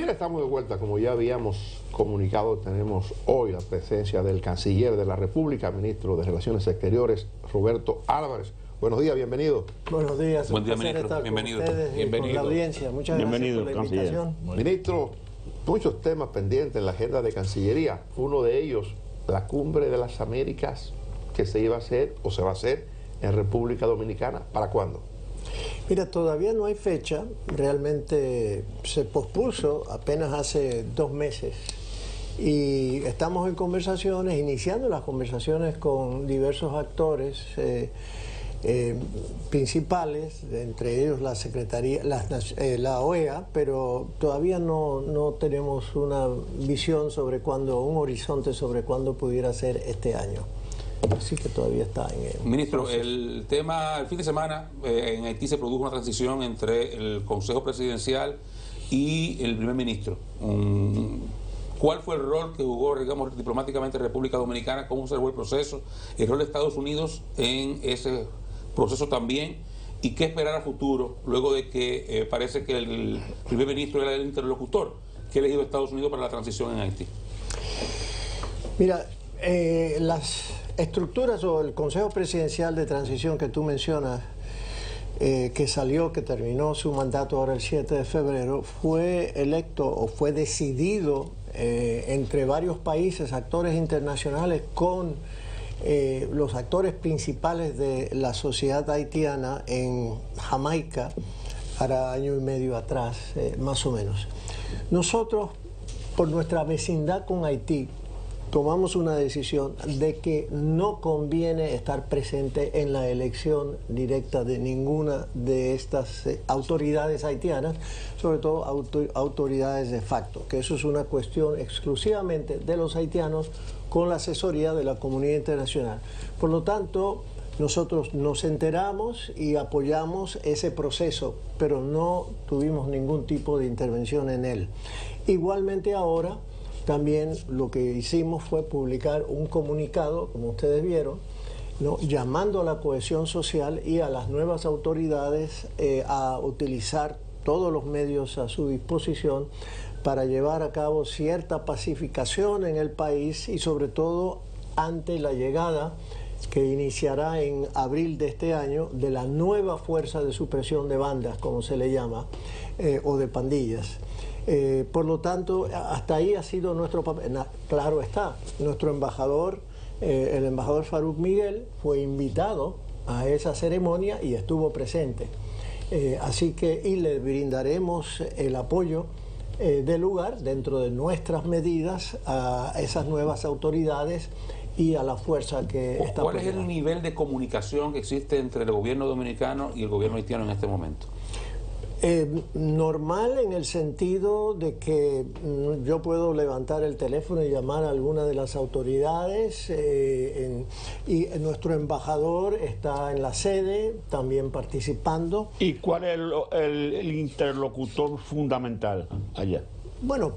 Bien, estamos de vuelta. Como ya habíamos comunicado, tenemos hoy la presencia del canciller de la República, ministro de Relaciones Exteriores, Roberto Álvarez. Buenos días, bienvenido. Buenos días. Buen día, ministro. Bienvenido. Bienvenido. Con la audiencia. Muchas gracias por la invitación. Ministro, muchos temas pendientes en la agenda de Cancillería. Uno de ellos, la Cumbre de las Américas, que se iba a hacer o se va a hacer en República Dominicana. ¿Para cuándo? Mira, todavía no hay fecha, realmente se pospuso apenas hace 2 meses y estamos en conversaciones, iniciando las conversaciones con diversos actores principales, entre ellos la Secretaría, la OEA, pero todavía no tenemos una visión sobre cuándo, un horizonte sobre cuándo pudiera ser este año. Así que todavía está en el Ministro, proceso. el fin de semana en Haití se produjo una transición entre el Consejo Presidencial y el primer ministro. ¿Cuál fue el rol que jugó, digamos, diplomáticamente República Dominicana? ¿Cómo se llevó el proceso? ¿El rol de Estados Unidos en ese proceso también? ¿Y qué esperar a futuro, luego de que parece que el primer ministro era el interlocutor que ha elegido Estados Unidos para la transición en Haití? Mira, las estructuras o el Consejo Presidencial de Transición que tú mencionas, que terminó su mandato ahora el 7 de febrero, fue electo o fue decidido entre varios países, actores internacionales, con los actores principales de la sociedad haitiana en Jamaica, hará año y medio atrás, más o menos. Nosotros, por nuestra vecindad con Haití, tomamos una decisión de que no conviene estar presente en la elección directa de ninguna de estas autoridades haitianas, sobre todo autoridades de facto, que eso es una cuestión exclusivamente de los haitianos con la asesoría de la comunidad internacional. Por lo tanto, nosotros nos enteramos y apoyamos ese proceso, pero no tuvimos ningún tipo de intervención en él. Igualmente ahora, también lo que hicimos fue publicar un comunicado, como ustedes vieron, ¿no?, llamando a la cohesión social y a las nuevas autoridades a utilizar todos los medios a su disposición para llevar a cabo cierta pacificación en el país y sobre todo ante la llegada que iniciará en abril de este año de la nueva fuerza de supresión de bandas, como se le llama, o de pandillas. Por lo tanto, hasta ahí ha sido nuestro papel. Claro está, nuestro embajador, el embajador Farouk Miguel, fue invitado a esa ceremonia y estuvo presente. Así que, y le brindaremos el apoyo del lugar, dentro de nuestras medidas, a esas nuevas autoridades y a la fuerza que está. ¿Cuál es el nivel de comunicación que existe entre el gobierno dominicano y el gobierno haitiano en este momento? Normal, en el sentido de que yo puedo levantar el teléfono y llamar a alguna de las autoridades y nuestro embajador está en la sede también participando. ¿Y cuál es el interlocutor fundamental allá? Bueno,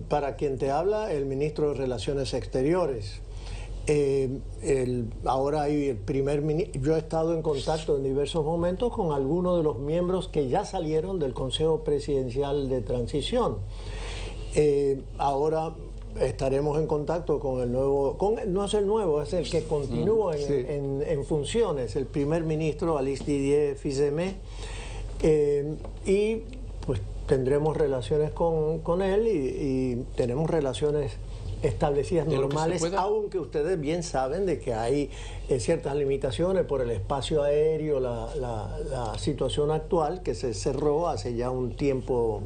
para quien te habla, el ministro de Relaciones Exteriores. Ahora hay el primer ministro. Yo he estado en contacto en diversos momentos con algunos de los miembros que ya salieron del Consejo Presidencial de Transición. Ahora estaremos en contacto con el nuevo, no es el nuevo, es el que continúa en funciones, el primer ministro Alice Didier Fils-Aimé, y pues tendremos relaciones con él y tenemos relaciones establecidas normales, aunque ustedes bien saben de que hay ciertas limitaciones por el espacio aéreo, la situación actual que se cerró hace ya un tiempo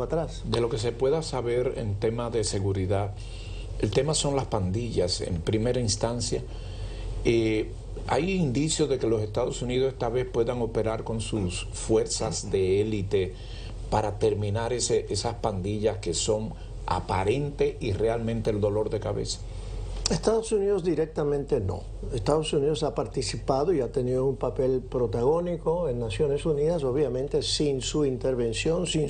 atrás. De lo que se pueda saber en tema de seguridad, el tema son las pandillas en primera instancia. Hay indicios de que los Estados Unidos esta vez puedan operar con sus fuerzas de élite para terminar esas pandillas que son aparente y realmente el dolor de cabeza. Estados Unidos directamente no. Estados Unidos ha participado y ha tenido un papel protagónico en Naciones Unidas, obviamente sin su intervención, sin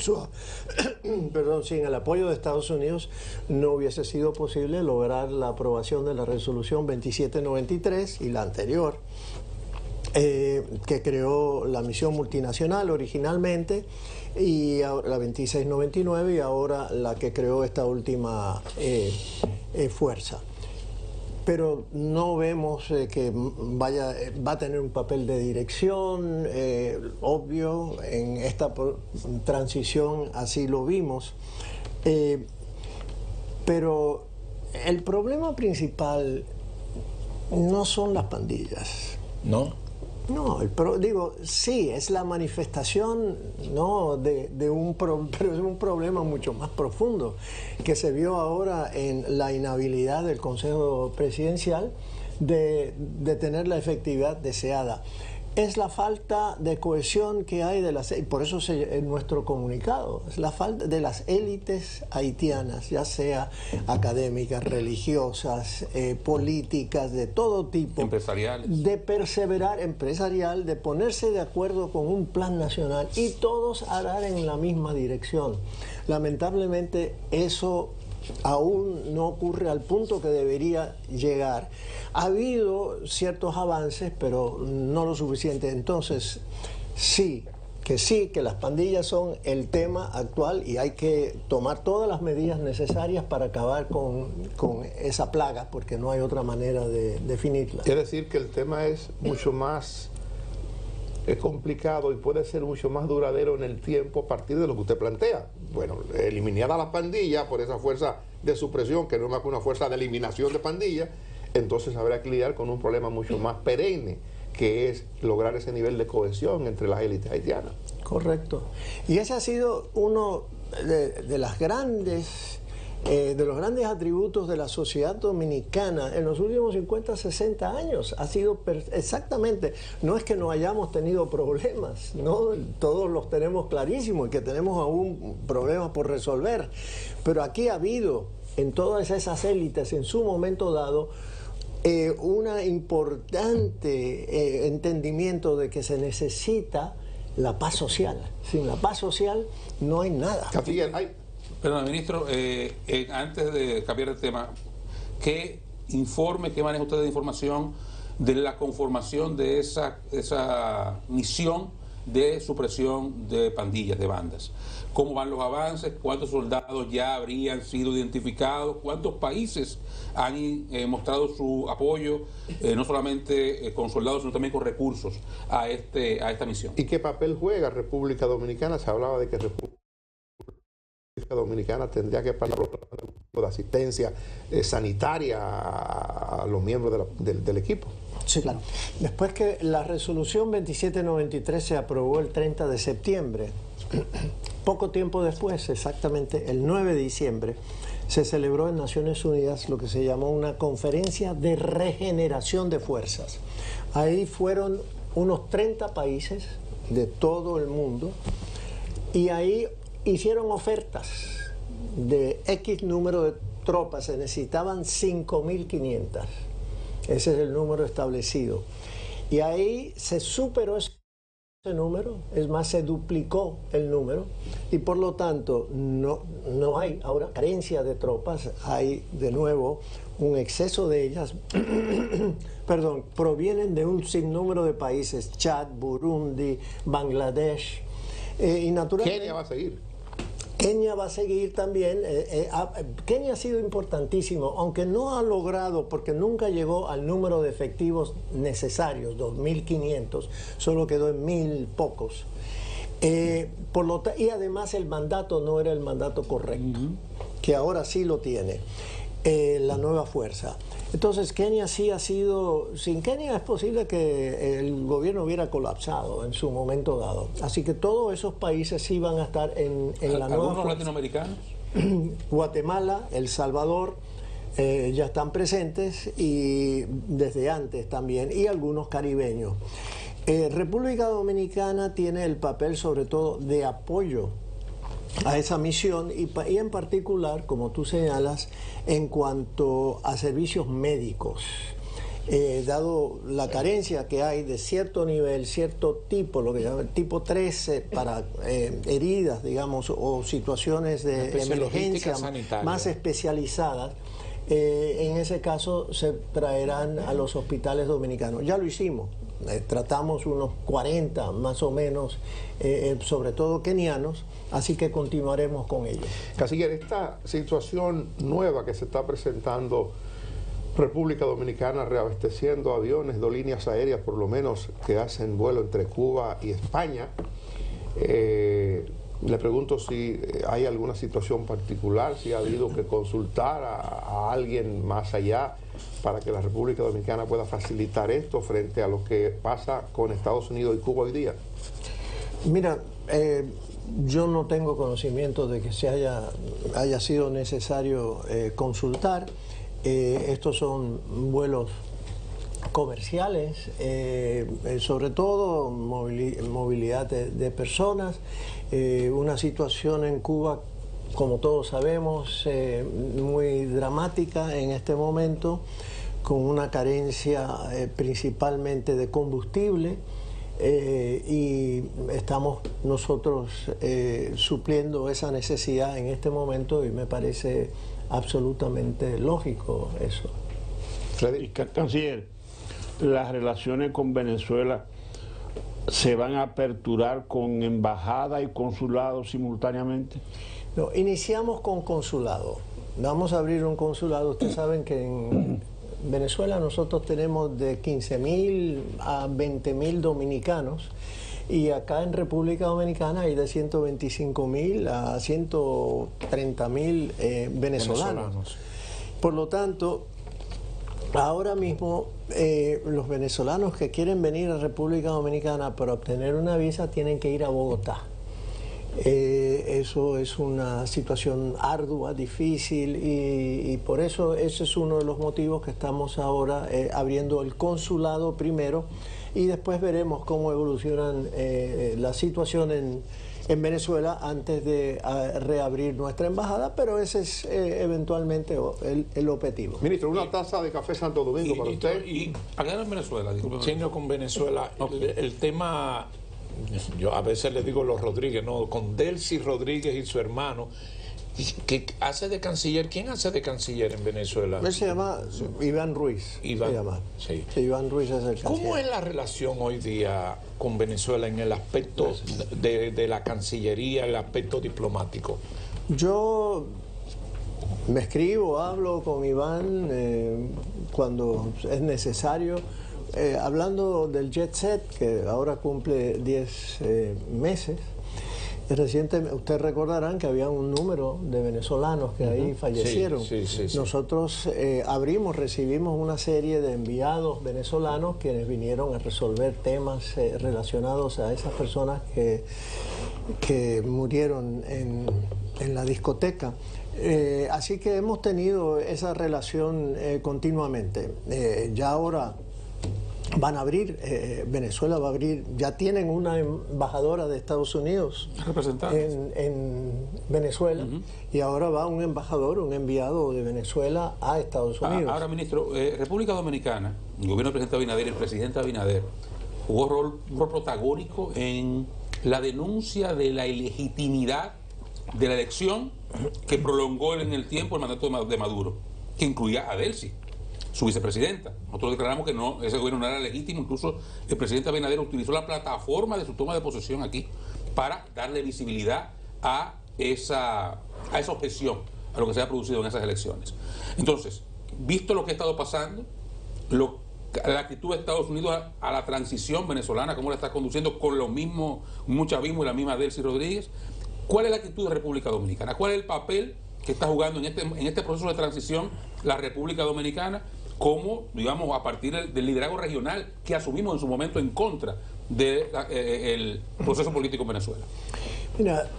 el apoyo de Estados Unidos no hubiese sido posible lograr la aprobación de la resolución 2793 y la anterior. que creó la misión multinacional originalmente, y ahora, la 2699, y ahora la que creó esta última fuerza. Pero no vemos que va a tener un papel de dirección obvio en esta transición, así lo vimos. Pero el problema principal no son las pandillas. ¿No? No, digo, sí, es la manifestación, ¿no?, pero es un problema mucho más profundo que se vio ahora en la inhabilidad del Consejo Presidencial de tener la efectividad deseada. Es la falta de cohesión que hay por eso en nuestro comunicado, es la falta de las élites haitianas, ya sea académicas, religiosas, políticas, de todo tipo. Empresariales. De perseverar, empresarial, de ponerse de acuerdo con un plan nacional y todos arar en la misma dirección. Lamentablemente eso aún no ocurre al punto que debería llegar. Ha habido ciertos avances, pero no lo suficiente. Entonces, sí, que las pandillas son el tema actual y hay que tomar todas las medidas necesarias para acabar con esa plaga, porque no hay otra manera de definirla. Es decir, que el tema es mucho más complicado y puede ser mucho más duradero en el tiempo a partir de lo que usted plantea. Bueno, eliminada la pandilla por esa fuerza de supresión, que no es más que una fuerza de eliminación de pandillas, entonces habrá que lidiar con un problema mucho más perenne, que es lograr ese nivel de cohesión entre las élites haitianas. Correcto. Y ese ha sido uno de los grandes atributos de la sociedad dominicana en los últimos 50, 60 años. Ha sido exactamente, no es que no hayamos tenido problemas, ¿no? Todos los tenemos clarísimos y que tenemos aún problemas por resolver, pero aquí ha habido en todas esas élites en su momento dado una importante entendimiento de que se necesita la paz social. Sin la paz social no hay nada. Perdón, ministro, antes de cambiar de tema, ¿qué maneja usted de información de la conformación de esa misión de supresión de pandillas, de bandas? ¿Cómo van los avances? ¿Cuántos soldados ya habrían sido identificados? ¿Cuántos países han mostrado su apoyo, no solamente con soldados, sino también con recursos a esta misión? ¿Y qué papel juega República Dominicana? Se hablaba de que República Dominicana tendría que pagar de asistencia sanitaria a los miembros del equipo. Sí, claro. Después que la resolución 2793 se aprobó el 30 de septiembre, poco tiempo después, exactamente el 9 de diciembre, se celebró en Naciones Unidas lo que se llamó una conferencia de regeneración de fuerzas. Ahí fueron unos 30 países de todo el mundo y ahí hicieron ofertas de X número de tropas, se necesitaban 5.500. Ese es el número establecido. Y ahí se superó ese número, es más, se duplicó el número, y por lo tanto no hay ahora carencia de tropas, hay de nuevo un exceso de ellas, perdón, provienen de un sinnúmero de países, Chad, Burundi, Bangladesh, y naturalmente Kenia va a seguir. Kenia va a seguir también. Kenia ha sido importantísimo, aunque no ha logrado, porque nunca llegó al número de efectivos necesarios, 2.500, solo quedó en 1.000 pocos. Y además el mandato no era el mandato correcto, que ahora sí lo tiene la nueva fuerza. Entonces Kenia sí ha sido, sin Kenia es posible que el gobierno hubiera colapsado en su momento dado. Así que todos esos países sí van a estar en la nueva fuerza. ¿Algunos latinoamericanos? Guatemala, El Salvador ya están presentes, y desde antes también, y algunos caribeños. República Dominicana tiene el papel sobre todo de apoyo a esa misión y en particular, como tú señalas, en cuanto a servicios médicos. Dado la carencia que hay de cierto nivel, cierto tipo, lo que llaman tipo 13 para heridas, digamos, o situaciones de emergencia más especializadas, en ese caso se traerán a los hospitales dominicanos. Ya lo hicimos. tratamos unos 40 más o menos, sobre todo kenianos, así que continuaremos con ellos. Canciller, esta situación nueva que se está presentando, República Dominicana reabasteciendo aviones de líneas aéreas, por lo menos que hacen vuelo entre Cuba y España, le pregunto si hay alguna situación particular, si ha habido que consultar a alguien más allá para que la República Dominicana pueda facilitar esto frente a lo que pasa con Estados Unidos y Cuba hoy día. Mira, yo no tengo conocimiento de que haya sido necesario consultar. Estos son vuelos comerciales, sobre todo movilidad de personas, una situación en Cuba, como todos sabemos, muy dramática en este momento, con una carencia principalmente de combustible, y estamos nosotros supliendo esa necesidad en este momento, y me parece absolutamente lógico eso. Y Canciller, las relaciones con Venezuela se van a aperturar con embajada y consulado simultáneamente. No, iniciamos con consulado. Vamos a abrir un consulado. Ustedes saben que en Venezuela nosotros tenemos de 15.000 a 20.000 dominicanos, y acá en República Dominicana hay de 125.000 a 130.000 venezolanos. Por lo tanto, ahora mismo los venezolanos que quieren venir a República Dominicana para obtener una visa tienen que ir a Bogotá. Eso es una situación ardua, difícil, y por eso ese es uno de los motivos que estamos ahora abriendo el consulado primero, y después veremos cómo evolucionan la situación en Venezuela antes de reabrir nuestra embajada, pero ese es eventualmente el objetivo. Ministro, una taza de café Santo Domingo para usted. Y acá en Venezuela, disculpe. Siendo con Venezuela, el tema, yo a veces le digo los Rodríguez, no, con Delcy Rodríguez y su hermano, que hace de canciller. ¿Quién hace de canciller en Venezuela? Él se llama Iván Ruiz. Iván, se llama. Sí. Iván Ruiz es el canciller. ¿Cómo es la relación hoy día con Venezuela en el aspecto de la Cancillería, el aspecto diplomático? Yo me escribo, hablo con Iván cuando es necesario. Hablando del Jet Set, que ahora cumple 10 meses, recientemente, ustedes recordarán que había un número de venezolanos que ahí fallecieron. Sí. Nosotros recibimos una serie de enviados venezolanos quienes vinieron a resolver temas relacionados a esas personas que murieron en la discoteca. Así que hemos tenido esa relación continuamente. Ya ahora van a abrir, Venezuela va a abrir, ya tienen una embajadora de Estados Unidos en Venezuela, y ahora va un embajador, un enviado de Venezuela a Estados Unidos. Ahora, ministro, República Dominicana, el gobierno del presidente Abinader y el presidente Abinader jugó un rol protagónico en la denuncia de la ilegitimidad de la elección que prolongó en el tiempo el mandato de Maduro, que incluía a Delcy, su vicepresidenta. Nosotros declaramos que ese gobierno no era legítimo. Incluso el presidente Abinader utilizó la plataforma de su toma de posesión aquí para darle visibilidad a esa objeción, a lo que se ha producido en esas elecciones. Entonces, visto lo que ha estado pasando, la actitud de Estados Unidos a la transición venezolana, cómo la está conduciendo con lo mismo, un chavismo y la misma Delcy Rodríguez, ¿cuál es la actitud de República Dominicana? ¿Cuál es el papel que está jugando en este proceso de transición la República Dominicana, como, digamos, a partir del liderazgo regional que asumimos en su momento en contra del proceso político en Venezuela? Mira,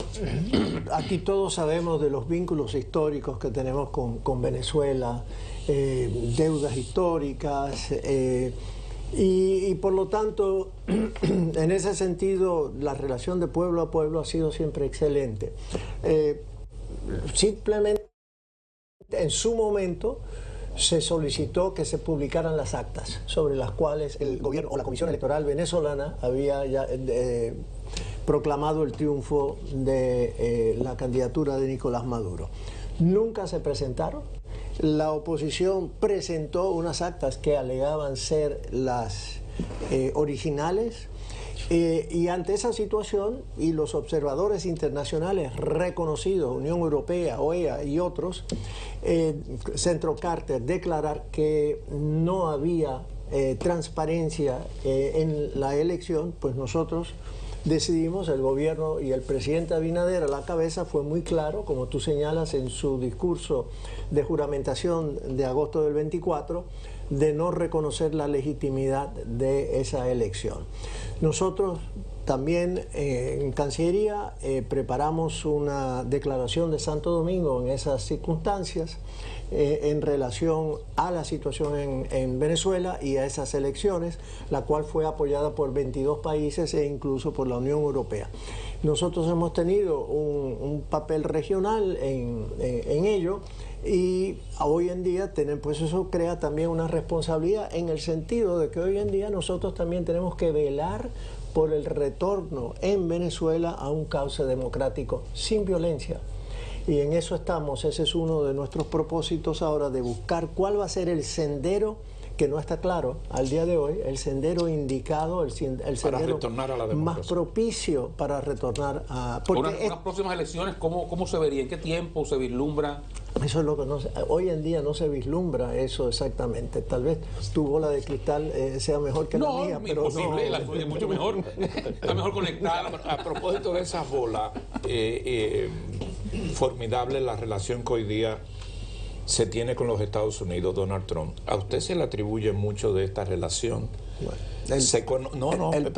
aquí todos sabemos de los vínculos históricos que tenemos con Venezuela, deudas históricas, y por lo tanto, en ese sentido, la relación de pueblo a pueblo ha sido siempre excelente. Simplemente, en su momento, se solicitó que se publicaran las actas sobre las cuales el gobierno o la Comisión Electoral venezolana había ya proclamado el triunfo de la candidatura de Nicolás Maduro. Nunca se presentaron. La oposición presentó unas actas que alegaban ser las originales. Y ante esa situación, y los observadores internacionales reconocidos, Unión Europea, OEA y otros, Centro Carter, declarar que no había transparencia en la elección, pues nosotros decidimos, el gobierno y el presidente Abinader a la cabeza fue muy claro, como tú señalas en su discurso de juramentación de agosto del 24, de no reconocer la legitimidad de esa elección. Nosotros también en Cancillería preparamos una declaración de Santo Domingo en esas circunstancias en relación a la situación en Venezuela y a esas elecciones, la cual fue apoyada por 22 países e incluso por la Unión Europea. Nosotros hemos tenido un papel regional en ello, y hoy en día pues eso crea también una responsabilidad en el sentido de que hoy en día nosotros también tenemos que velar por el retorno en Venezuela a un cauce democrático sin violencia. Y en eso estamos, ese es uno de nuestros propósitos ahora, de buscar cuál va a ser el sendero, que no está claro al día de hoy, el sendero indicado, el sendero más propicio para retornar a... Unas próximas elecciones, ¿cómo se vería? ¿En qué tiempo se vislumbra? Eso es lo que hoy en día no se vislumbra eso exactamente. Tal vez tu bola de cristal sea mejor que la mía, pero imposible, la tuya es mucho mejor. Está mejor conectada. A propósito de esas bolas, formidable la relación que hoy día se tiene con los Estados Unidos, Donald Trump. ¿A usted se le atribuye mucho de esta relación? Bueno, el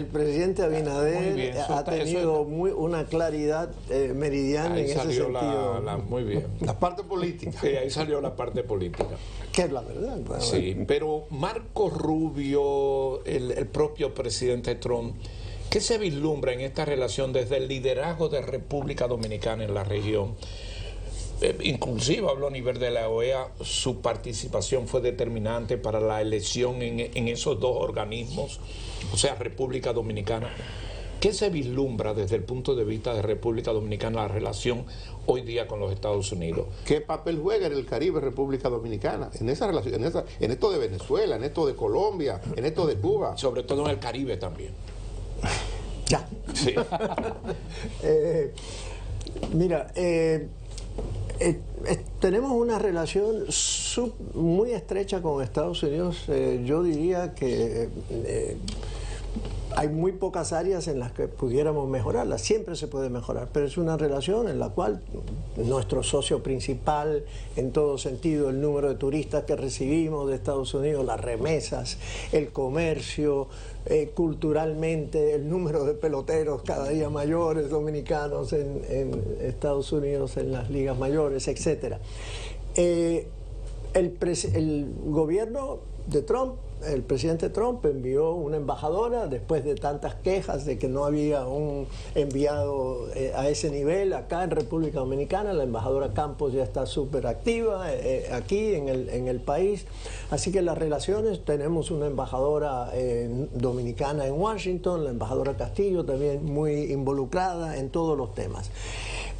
presidente Abinader ha tenido una claridad meridiana en ese sentido. Muy bien. La parte política. Sí, ahí salió la parte política. Que es la verdad. Bueno, sí, pero Marco Rubio, el propio presidente Trump, ¿qué se vislumbra en esta relación desde el liderazgo de República Dominicana en la región? Inclusive habló a nivel de la OEA, su participación fue determinante para la elección en esos dos organismos, o sea, República Dominicana. ¿Qué se vislumbra desde el punto de vista de República Dominicana la relación hoy día con los Estados Unidos? ¿Qué papel juega en el Caribe República Dominicana? En esa relación, en esto de Venezuela, en esto de Colombia, en esto de Cuba. Sobre todo en el Caribe también. Ya. Sí. Mira, tenemos una relación muy estrecha con Estados Unidos. Yo diría que hay muy pocas áreas en las que pudiéramos mejorarla. Siempre se puede mejorar, pero es una relación en la cual nuestro socio principal, en todo sentido, el número de turistas que recibimos de Estados Unidos, las remesas, el comercio, culturalmente, el número de peloteros cada día mayores dominicanos en Estados Unidos, en las ligas mayores, etc. El gobierno de Trump, el presidente Trump envió una embajadora después de tantas quejas de que no había un enviado a ese nivel acá en República Dominicana. La embajadora Campos ya está súper activa aquí en el país. Así que las relaciones, tenemos una embajadora dominicana en Washington, la embajadora Castillo también muy involucrada en todos los temas.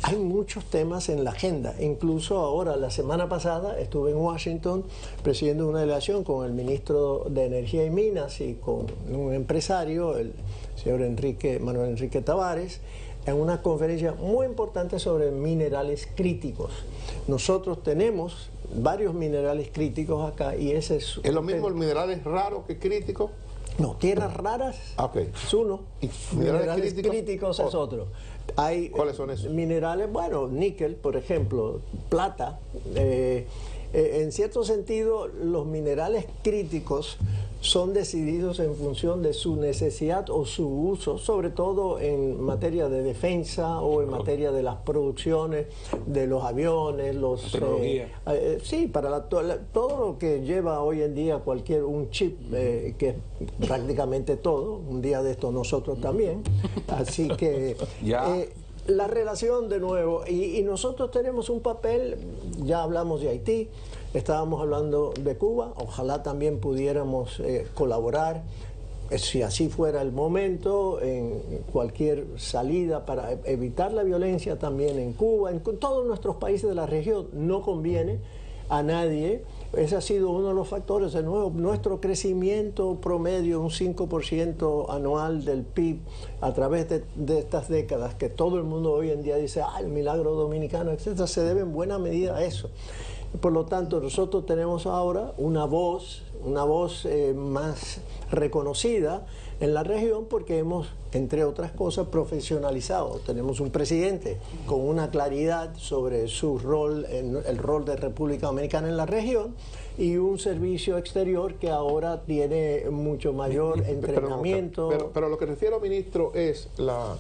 Hay muchos temas en la agenda, incluso ahora, la semana pasada, estuve en Washington presidiendo una delegación con el ministro de Energía y Minas y con un empresario, el señor Manuel Enrique Tavares, en una conferencia muy importante sobre minerales críticos. Nosotros tenemos varios minerales críticos acá y ese es... ¿Es lo mismo el mineral es raro que crítico? No, tierras raras es uno, ¿Y minerales críticos es otro. ¿Cuáles son esos? Minerales, bueno, níquel, por ejemplo, plata. En cierto sentido, los minerales críticos son decididos en función de su necesidad o su uso, sobre todo en materia de defensa o en materia de las producciones de los aviones, sí, para todo lo que lleva hoy en día un chip, que es prácticamente todo. Un día de esto nosotros también. Así que la relación de nuevo, y nosotros tenemos un papel, ya hablamos de Haití, estábamos hablando de Cuba, ojalá también pudiéramos colaborar, si así fuera el momento, en cualquier salida para evitar la violencia también en Cuba, en todos nuestros países de la región. No conviene a nadie Ese ha sido uno de los factores. De nuevo, nuestro crecimiento promedio, un 5% anual del PIB a través de estas décadas, que todo el mundo hoy en día dice, el milagro dominicano, etcétera, se debe en buena medida a eso. Por lo tanto, nosotros tenemos ahora una voz más reconocida en la región porque hemos, entre otras cosas, profesionalizado. Tenemos un presidente con una claridad sobre su rol, el rol de República Dominicana en la región, y un servicio exterior que ahora tiene mucho mayor entrenamiento. Pero lo que refiero, ministro, es la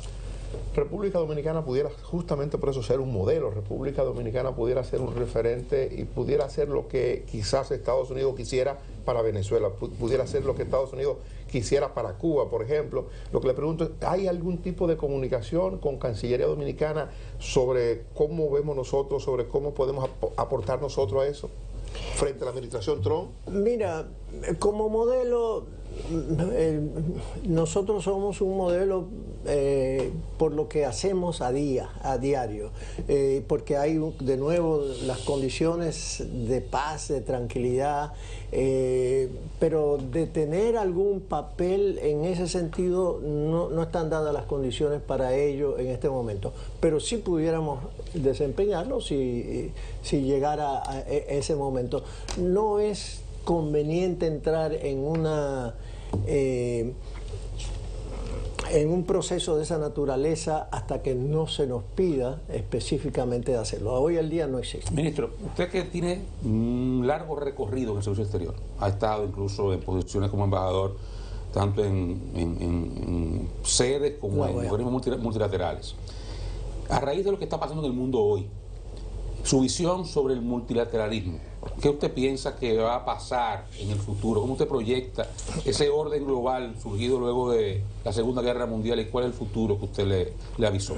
República Dominicana pudiera justamente por eso ser un modelo. República Dominicana pudiera ser un referente y pudiera ser lo que quizás Estados Unidos quisiera para Venezuela, pudiera ser lo que Estados Unidos quisiera para Cuba, por ejemplo. Lo que le pregunto es, ¿hay algún tipo de comunicación con Cancillería Dominicana sobre cómo vemos nosotros, sobre cómo podemos aportar nosotros a eso frente a la administración Trump? Mira, como modelo, nosotros somos un modelo por lo que hacemos a diario, porque hay de nuevo las condiciones de paz, de tranquilidad, pero de tener algún papel en ese sentido no están dadas las condiciones para ello en este momento, pero sí pudiéramos desempeñarlo si llegara a ese momento. No es conveniente entrar en un proceso de esa naturaleza hasta que no se nos pida específicamente de hacerlo. Hoy el día no existe. Ministro, usted que tiene un largo recorrido en el servicio exterior, ha estado incluso en posiciones como embajador, tanto en sedes como en organismos multilaterales. A raíz de lo que está pasando en el mundo hoy, su visión sobre el multilateralismo, ¿qué usted piensa que va a pasar en el futuro? ¿Cómo usted proyecta ese orden global surgido luego de la Segunda Guerra Mundial y cuál es el futuro que usted le avisó?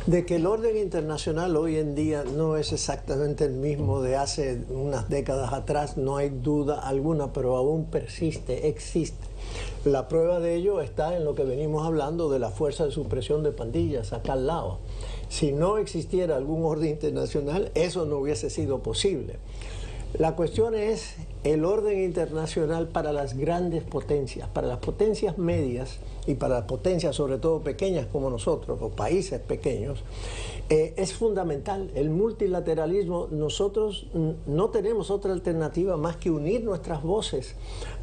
De que el orden internacional hoy en día no es exactamente el mismo de hace unas décadas atrás, no hay duda alguna, pero aún persiste, existe. La prueba de ello está en lo que venimos hablando de la fuerza de supresión de pandillas acá al lado. Si no existiera algún orden internacional, eso no hubiese sido posible. La cuestión es el orden internacional para las grandes potencias, para las potencias medias y para las potencias sobre todo pequeñas como nosotros, o países pequeños, es fundamental. El multilateralismo, nosotros no tenemos otra alternativa más que unir nuestras voces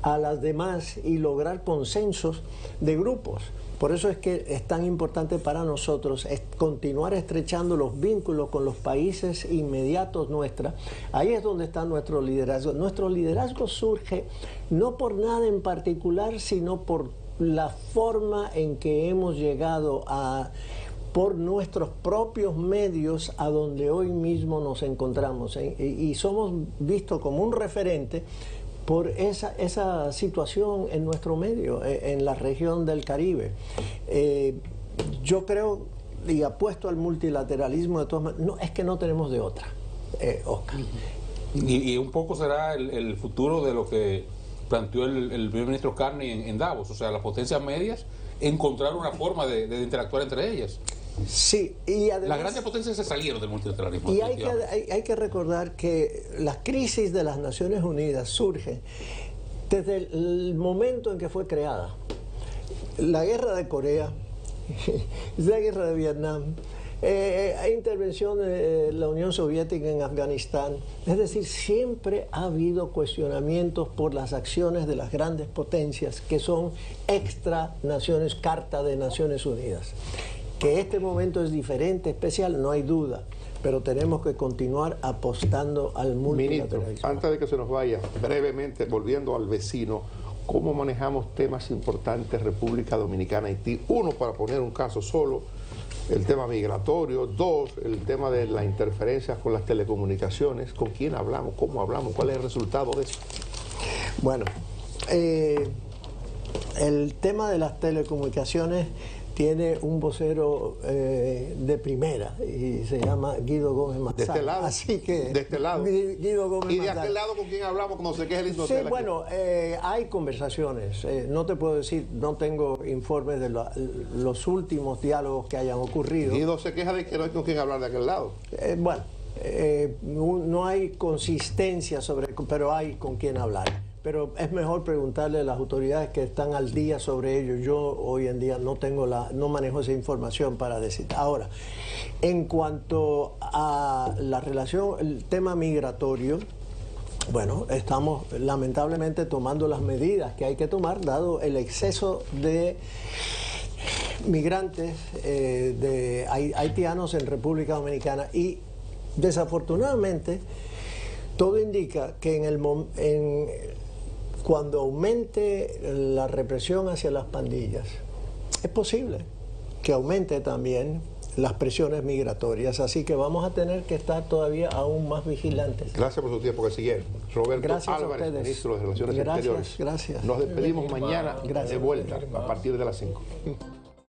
a las demás y lograr consensos de grupos. Por eso es que es tan importante para nosotros continuar estrechando los vínculos con los países inmediatos nuestra. Ahí es donde está nuestro liderazgo. Nuestro liderazgo surge no por nada en particular, sino por la forma en que hemos llegado por nuestros propios medios a donde hoy mismo nos encontramos. Y somos vistos como un referente por esa situación en nuestro medio, en la región del Caribe. Yo creo y apuesto al multilateralismo de todas maneras. No, es que no tenemos de otra, Oscar. Y un poco será el futuro de lo que planteó el primer ministro Carney en Davos, o sea, las potencias medias, encontrar una forma de interactuar entre ellas. Sí, y además, las grandes potencias se salieron del multilateralismo. Y hay que recordar que la crisis de las Naciones Unidas surge desde el momento en que fue creada. La guerra de Corea, la guerra de Vietnam, intervención de la Unión Soviética en Afganistán. Es decir, siempre ha habido cuestionamientos por las acciones de las grandes potencias que son extra naciones, Carta de Naciones Unidas. Que este momento es diferente, especial, no hay duda, pero tenemos que continuar apostando al multilateralismo. Ministro, antes de que se nos vaya, brevemente, volviendo al vecino, ¿cómo manejamos temas importantes República Dominicana, Haití? Uno, para poner un caso solo, el tema migratorio. Dos, el tema de las interferencias con las telecomunicaciones. ¿Con quién hablamos? ¿Cómo hablamos? ¿Cuál es el resultado de eso? Bueno, el tema de las telecomunicaciones tiene un vocero de primera y se llama Guido Gómez Mazara. De este lado. Así que, de este lado. Guido Gómez ¿Y de Mazara. aquel lado con quién hablamos cuando se queje el Sí, bueno, hay conversaciones. No te puedo decir, no tengo informes de los últimos diálogos que hayan ocurrido. Guido se queja de que no hay con quién hablar de aquel lado. Bueno, no hay consistencia pero hay con quién hablar. Pero es mejor preguntarle a las autoridades que están al día sobre ello. Yo hoy en día no manejo esa información para decir. Ahora, en cuanto a la relación, el tema migratorio, bueno, estamos lamentablemente tomando las medidas que hay que tomar, dado el exceso de migrantes de haitianos en República Dominicana, y desafortunadamente todo indica que cuando aumente la represión hacia las pandillas, es posible que aumente también las presiones migratorias, así que vamos a tener que estar todavía aún más vigilantes. Gracias por su tiempo que siguieron. Roberto Gracias Álvarez, ministro de Relaciones Exteriores. Gracias. Nos despedimos mañana de vuelta Gracias. a partir de las 5.